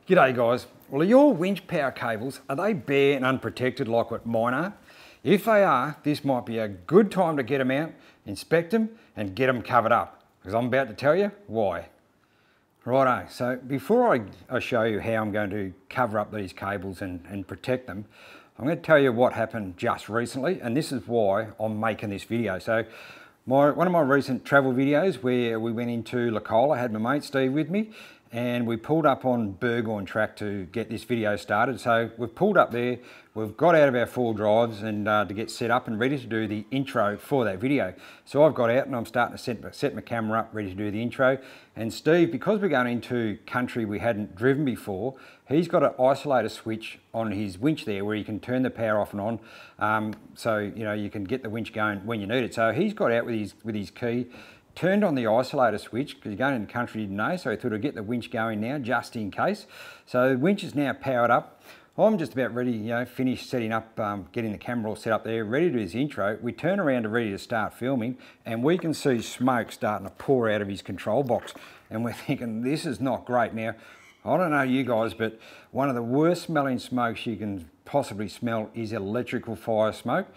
G'day guys. Well, are your winch power cables, are they bare and unprotected like what mine are? If they are, this might be a good time to get them out, inspect them and get them covered up, because I'm about to tell you why. Righto, so before I show you how I'm going to cover up these cables and protect them, I'm going to tell you what happened just recently, and this is why I'm making this video. So one of my recent travel videos where we went into Locola, I had my mate Steve with me, and we pulled up on Burgoyne track to get this video started. So we've pulled up there, we've got out of our 4 drives and to get set up and ready to do the intro for that video. So I've got out and I'm starting to set my camera up, ready to do the intro. And Steve, because we're going into country we hadn't driven before, he's got an isolator switch on his winch there where you can turn the power off and on. So you know, you can get the winch going when you need it. So he's got out with his key, turned on the isolator switch because you're going into country, you didn't know, so he thought I'd get the winch going now just in case. So the winch is now powered up. I'm just about ready, you know, finished setting up, getting the camera all set up there, ready to do his intro. We turn around to ready to start filming and we can see smoke starting to pour out of his control box. And we're thinking, this is not great. Now, I don't know you guys, but one of the worst smelling smokes you can possibly smell is electrical fire smoke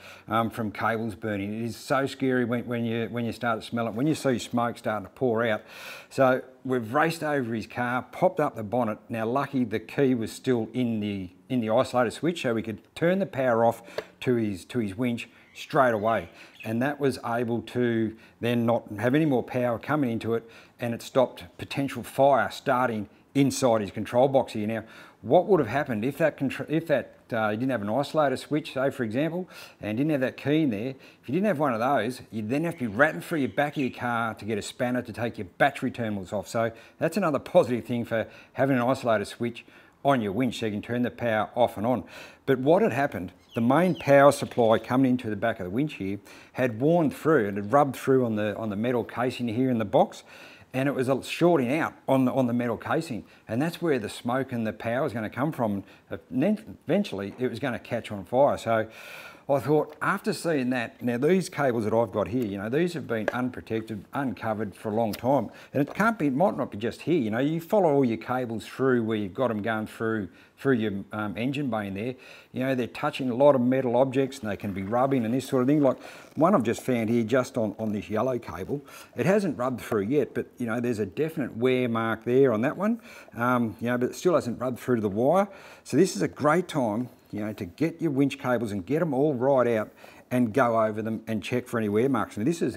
from cables burning. It is so scary when you start to smell it, when you see smoke starting to pour out. So we've raced over his car, popped up the bonnet. Now lucky the key was still in the isolator switch, so we could turn the power off to his winch straight away, and that was able to then not have any more power coming into it, and it stopped potential fire starting inside his control box here. Now, what would have happened if you didn't have an isolator switch, say for example, and didn't have that key in there? If you didn't have one of those, you'd then have to be ratting through your back of your car to get a spanner to take your battery terminals off. So that's another positive thing for having an isolator switch on your winch, so you can turn the power off and on. But what had happened, the main power supply coming into the back of the winch here had worn through, and had rubbed through on the metal casing here in the box, and it was shorting out on the metal casing, and that's where the smoke and the power is going to come from. And then eventually it was going to catch on fire. So I thought, after seeing that, now these cables that I've got here, you know, these have been unprotected, uncovered for a long time, and it might not be just here. You know, you follow all your cables through where you've got them going through your engine bay there. You know, they're touching a lot of metal objects and they can be rubbing and this sort of thing. Like one I've just found here, just on this yellow cable, it hasn't rubbed through yet, but you know, there's a definite wear mark there on that one. You know, but it still hasn't rubbed through to the wire. So this is a great time, you know, to get your winch cables and get them all right out and go over them and check for any wear marks. And this is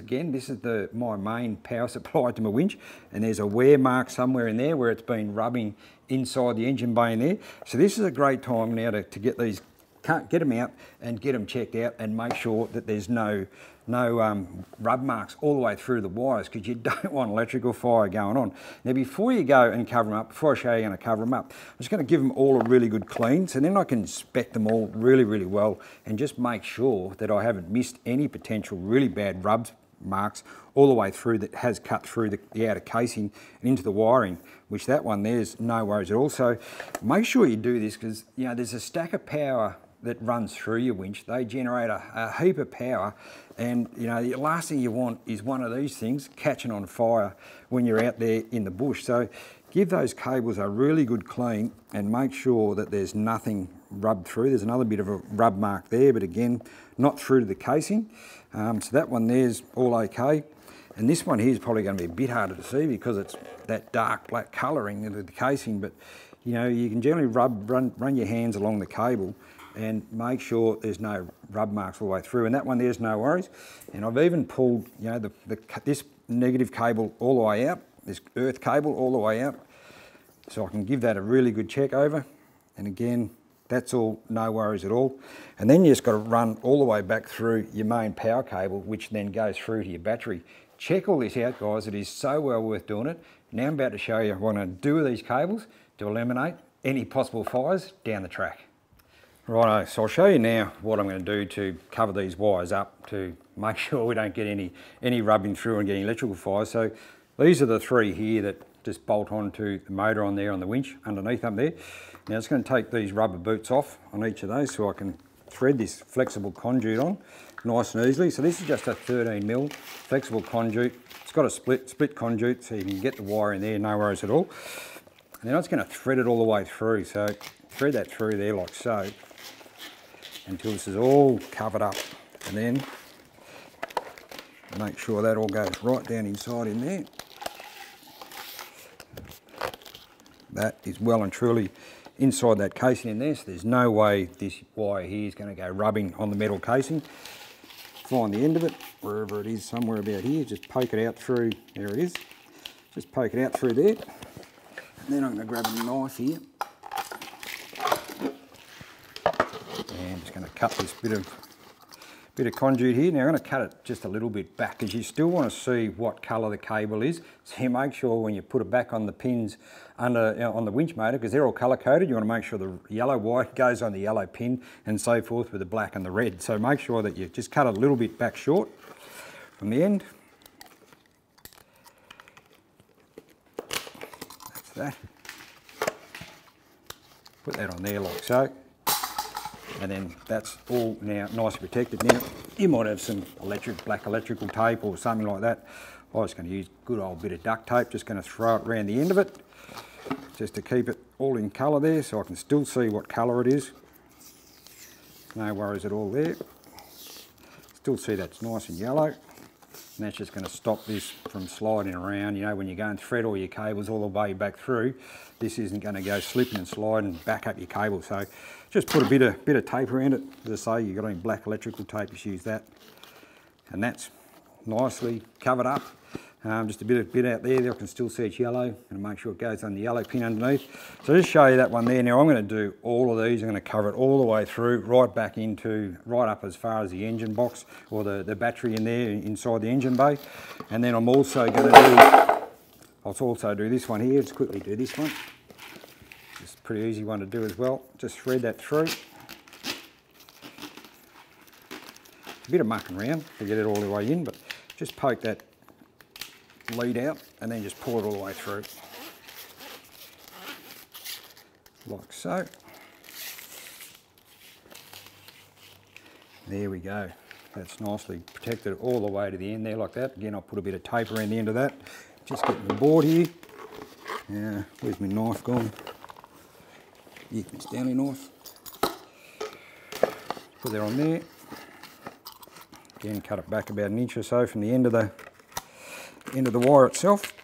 my main power supply to my winch, and there's a wear mark somewhere in there where it's been rubbing inside the engine bay in there. So this is a great time now to get them out and get them checked out and make sure that there's no rub marks all the way through the wires, because you don't want electrical fire going on. Now before you go and cover them up, before I show you how to cover them up, I'm just going to give them all a really good clean, so then I can inspect them all really, really well and just make sure that I haven't missed any potential really bad rub marks all the way through that has cut through the outer casing and into the wiring, which that one there's no worries at all. So make sure you do this, because you know, there's a stack of power that runs through your winch. They generate a heap of power, and you know, the last thing you want is one of these things catching on fire when you're out there in the bush. So give those cables a really good clean and make sure that there's nothing rubbed through. There's another bit of a rub mark there, but again, not through to the casing. So that one there's all okay. And this one here is probably going to be a bit harder to see because it's that dark black colouring into the casing, but you know, you can generally run your hands along the cable and make sure there's no rub marks all the way through. And that one there's no worries. And I've even pulled, you know, this negative cable all the way out, this earth cable all the way out, so I can give that a really good check over. And again, that's all no worries at all. And then you just got to run all the way back through your main power cable, which then goes through to your battery. Check all this out, guys. It is so well worth doing it. Now I'm about to show you what I'm going to do with these cables to eliminate any possible fires down the track. Righto, so I'll show you now what I'm going to do to cover these wires up to make sure we don't get any rubbing through and getting electrical fires. So these are the 3 here that just bolt onto the motor on there on the winch underneath up there. Now it's going to take these rubber boots off on each of those so I can thread this flexible conduit on nice and easily. So this is just a 13mm flexible conduit. It's got a split conduit so you can get the wire in there, no worries at all. And then I'm just going to thread it all the way through. So thread that through there like so until this is all covered up. And then make sure that all goes right down inside in there. That is well and truly inside that casing in there, so there's no way this wire here is going to go rubbing on the metal casing. Find the end of it, wherever it is, somewhere about here, just poke it out through, there it is. Just poke it out through there. And then I'm going to grab a knife here. And I'm just going to cut this bit of conduit here. Now I'm going to cut it just a little bit back because you still want to see what colour the cable is. So you make sure when you put it back on the pins under on the winch motor, because they're all colour coded, you want to make sure the yellow wire goes on the yellow pin and so forth with the black and the red. So make sure that you just cut it a little bit back short from the end. That's that. Put that on there like so. And then that's all now nicely protected. Now you might have some black electrical tape or something like that. I was going to use a good old bit of duct tape, just going to throw it around the end of it, just to keep it all in colour there so I can still see what colour it is. No worries at all there. Still see that's nice and yellow. And that's just going to stop this from sliding around. You know, when you go and thread all your cables all the way back through, this isn't going to go slipping and sliding back up your cable. So just put a bit of tape around it. As I say, you've got any black electrical tape, just use that. And that's nicely covered up. Just a bit out there, I can still see it's yellow, and make sure it goes on the yellow pin underneath. So just show you that one there. Now I'm going to do all of these. I'm going to cover it all the way through, right back into, right up as far as the engine box, or the battery in there, inside the engine bay. And then I'm also going to do this one here. Just quickly do this one. It's a pretty easy one to do as well. Just thread that through. A bit of mucking around to get it all the way in, but just poke that lead out and then just pull it all the way through like so. There we go. That's nicely protected all the way to the end there like that. Again, I'll put a bit of tape around the end of that. Just getting the board here. Where's my knife gone? Here, my Stanley knife. Put that on there. Again, cut it back about an inch or so from the end of the wire itself.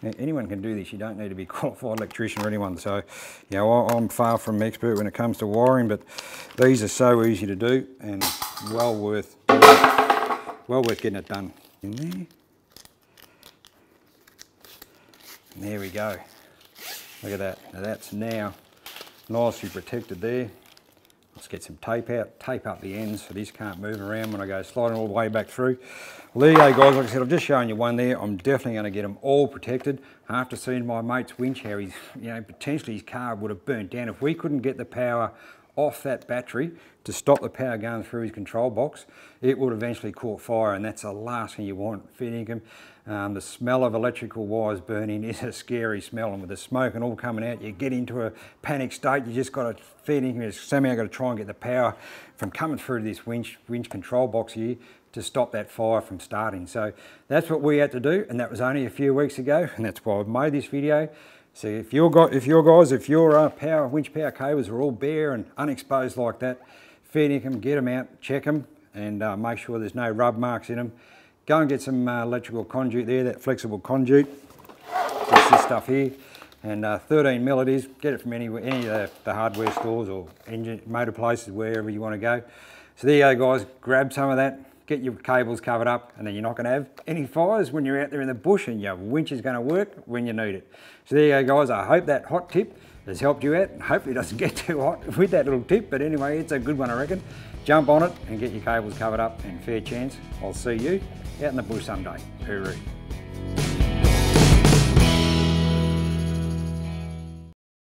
Now, anyone can do this. You don't need to be a qualified electrician or anyone. So, you know, I'm far from expert when it comes to wiring, but these are so easy to do and well worth getting it done. In there. And there we go. Look at that. Now that's now nicely protected there. Let's get some tape out, tape up the ends so this can't move around when I go sliding all the way back through. Well, there you go guys, like I said, I've just shown you one there. I'm definitely going to get them all protected. After seeing my mate's winch, how he's, potentially his car would have burnt down. If we couldn't get the power off that battery to stop the power going through his control box, it would eventually caught fire, and that's the last thing you want. Fair dinkum. The smell of electrical wires burning is a scary smell, and with the smoke and all coming out, you get into a panic state. You just got to, fair dinkum, somehow got to try and get the power from coming through this winch control box here to stop that fire from starting. So that's what we had to do, and that was only a few weeks ago, and that's why I've made this video. So if your winch power cables are all bare and unexposed like that, fair dinkum, get them out, check them, and make sure there's no rub marks in them. Go and get some electrical conduit there, that flexible conduit. Just this stuff here, and 13mm it is. Get it from any of the hardware stores or engine motor places, wherever you want to go. So there you go guys, grab some of that. Get your cables covered up, and then you're not going to have any fires when you're out there in the bush, and your winch is going to work when you need it. So there you go guys, I hope that hot tip has helped you out. Hopefully it doesn't get too hot with that little tip, but anyway, it's a good one I reckon. Jump on it and get your cables covered up, and fair chance I'll see you out in the bush someday. Hooroo.